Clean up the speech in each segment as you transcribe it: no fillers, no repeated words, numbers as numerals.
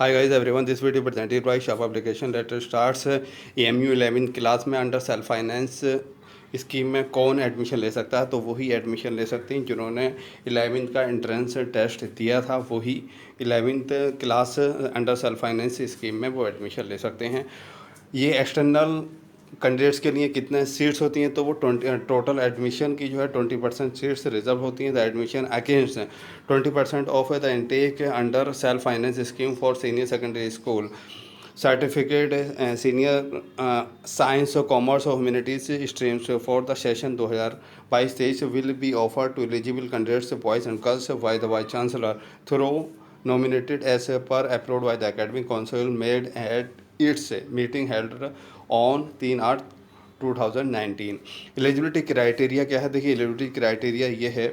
Hi guys everyone, this video presented by Shop Application Letter starts EMU 11 class में under self finance scheme में कौन admission ले सकता है। तो वही एडमिशन ले सकते हैं जिन्होंने 11th का एंट्रेंस टेस्ट दिया था, वही 11th class under self finance scheme में वो एडमिशन ले सकते हैं। ये एक्सटर्नल कैंडिडेट्स के लिए कितने सीट्स होती हैं, तो वो 20 टोटल एडमिशन की जो है 20% सीट्स रिजर्व होती हैं। The admission against 20% of the intake under self finance scheme for senior secondary school certificate senior science commerce और humanities streams for the session 2022-23 will be offer to eligible candidates boys and girls by the vice chancellor through nominated as per approved by the academic council made at its meeting held on 3/8/2019। Eligibility criteria क्या है? देखिए, eligibility criteria ये है,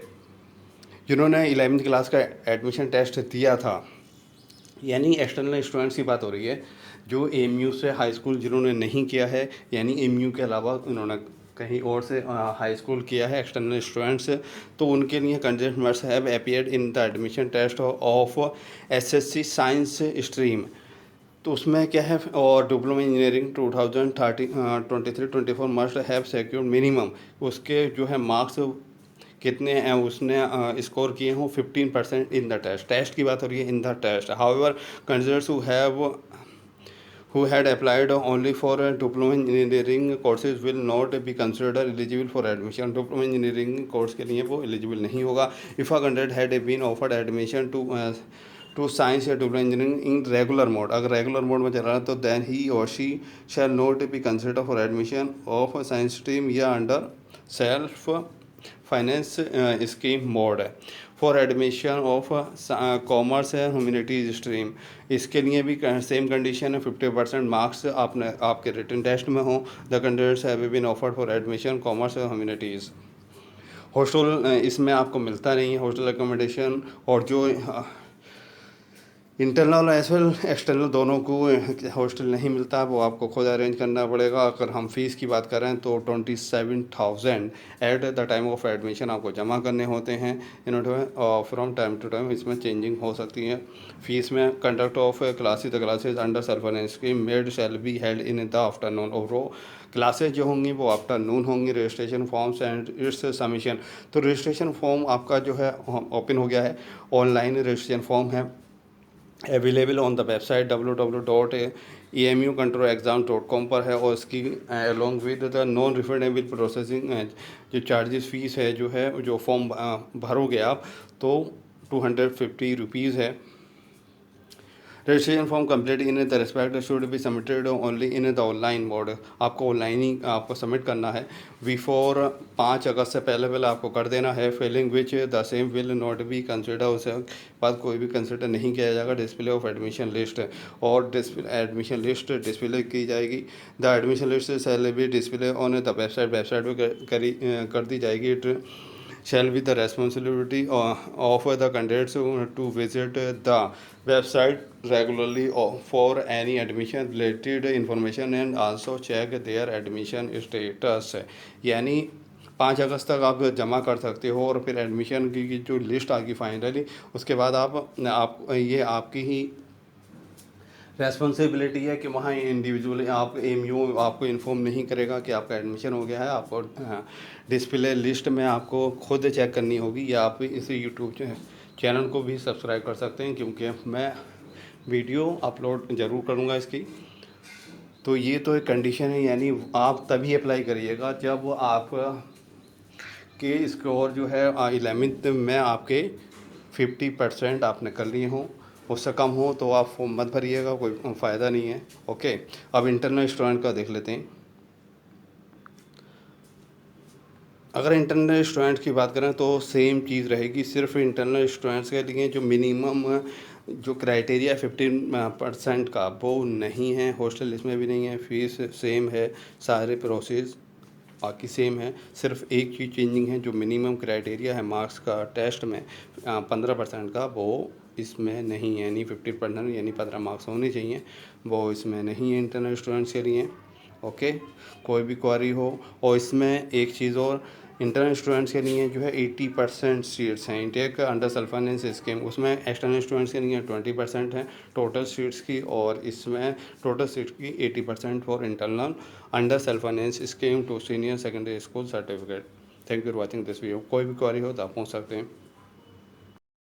जिन्होंने 11th class का admission test दिया था, यानी एक्सटर्नल स्टूडेंट्स की बात हो रही है, जो एमयू से हाई स्कूल जिन्होंने नहीं किया है, यानी एमयू के अलावा उन्होंने कहीं और से हाई स्कूल किया है, एक्सटर्नल स्टूडेंट्स, तो उनके लिए candidate must have appeared in the admission test of SSC science stream. तो उसमें क्या है, और diploma engineering 2023-24 must have secured minimum, उसके जो है मार्क्स कितने हैं उसने स्कोर किए हों 15% इन द टेस्ट की बात हो रही है, in the test. However candidates who had applied only for diploma engineering courses will not be considered eligible for admission। diploma engineering course के लिए वो eligible नहीं होगा। if a candidate had been offered admission to science या diploma engineering in regular mode, अगर regular mode में चल रहा है तो then he or she shall not be considered for admission of science stream या under self finance scheme mode है। For admission of commerce है ह्यूमैनिटीज स्ट्रीम, इसके लिए भी सेम कंडीशन है, 50% मार्क्स आपके रिटन टेस्ट में हो। The candidates have been offered for admission commerce और ह्यूमैनिटीज़। हॉस्टल इसमें आपको मिलता नहीं है, हॉस्टल एकोमोडेशन, और जो इंटरनल एज वेल एक्सटर्नल दोनों को हॉस्टल नहीं मिलता, वो आपको खुद अरेंज करना पड़ेगा। अगर हम फ़ीस की बात करें तो 27,000 at the time of admission आपको जमा करने होते हैं। इन्होंने फ्रॉम टाइम टू टाइम इसमें चेंजिंग हो सकती है फ़ीस में। Conduct of classes under self finance scheme made shall be held in the afternoon, और वो क्लासेज जो होंगी वो आफ्टरनून होंगी। Registration forms and it's submission, तो रजिस्ट्रेशन फॉर्म आपका जो है ओपन हो गया है, ऑनलाइन रजिस्ट्रेशन फॉर्म है available on the website www.emucontrolexam.com पर है, और इसकी along with the non refundable processing जो चार्जेस फ़ीस है, जो फॉर्म भरोगे आप, तो 250 रुपीज़ है। Registration form complete in the respect should be submitted only in the online mode, आपको ऑनलाइन ही आपको सबमिट करना है। बिफोर 5 अगस्त से पहले आपको कर देना है। Filling which the same will not be consider, उसके बाद कोई भी कंसिडर नहीं किया जाएगा। डिस्प्ले ऑफ एडमिशन लिस्ट, और एडमिशन लिस्ट डिस्प्ले की जाएगी। The admission list shall be display on the website पर कर दी जाएगी। It shall be the responsibility of the candidates to visit the website regularly for any admission related information and also check their admission status। यानी 5 अगस्त तक आप जमा कर सकते हो, और फिर एडमिशन की जो लिस्ट आएगी फाइनली, उसके बाद आप ये आपकी ही रेस्पॉन्सिबिलिटी है कि वहाँ इंडिविजुअली आप एमयू आपको इन्फॉर्म नहीं करेगा कि आपका एडमिशन हो गया है। आपको डिस्प्ले लिस्ट में आपको खुद चेक करनी होगी, या आप इस यूट्यूब चैनल को भी सब्सक्राइब कर सकते हैं, क्योंकि मैं वीडियो अपलोड ज़रूर करूँगा इसकी। तो ये तो एक कंडीशन है, यानी आप तभी अप्लाई करिएगा जब आप के स्कोर जो है 11th में आपके 50% आपने कर लिए हों। उससे कम हो तो आप फॉर्म मत भरिएगा, कोई फ़ायदा नहीं है। ओके, अब इंटरनल स्टूडेंट का देख लेते हैं। अगर इंटरनल स्टूडेंट की बात करें तो सेम चीज़ रहेगी, सिर्फ इंटरनल स्टूडेंट्स के लिए जो मिनिमम जो क्राइटेरिया 15% का वो नहीं है, हॉस्टल इसमें भी नहीं है, फ़ीस सेम है, सारे प्रोसेस बाकी सेम है। सिर्फ एक चीज़ चेंजिंग है, जो मिनिमम क्राइटेरिया है मार्क्स का टेस्ट में 15% का, वो इसमें नहीं है, यानी 50% यानी 15 मार्क्स होने चाहिए, वो इसमें नहीं है इंटरनल स्टूडेंट्स के लिए। ओके, कोई भी क्वारी हो। और इसमें एक चीज़ और, इंटरनल स्टूडेंट्स के लिए जो है 80% सीट्स हैं intake under self finance scheme, उसमें एक्सटर्नल स्टूडेंट्स के लिए 20% हैं टोटल सीट्स की, और इसमें टोटल सीट्स की 80% for internal under self finance scheme to senior secondary school certificate. Thank you for watching this video. कोई भी क्वेरी हो तो आप पूछ सकते हैं।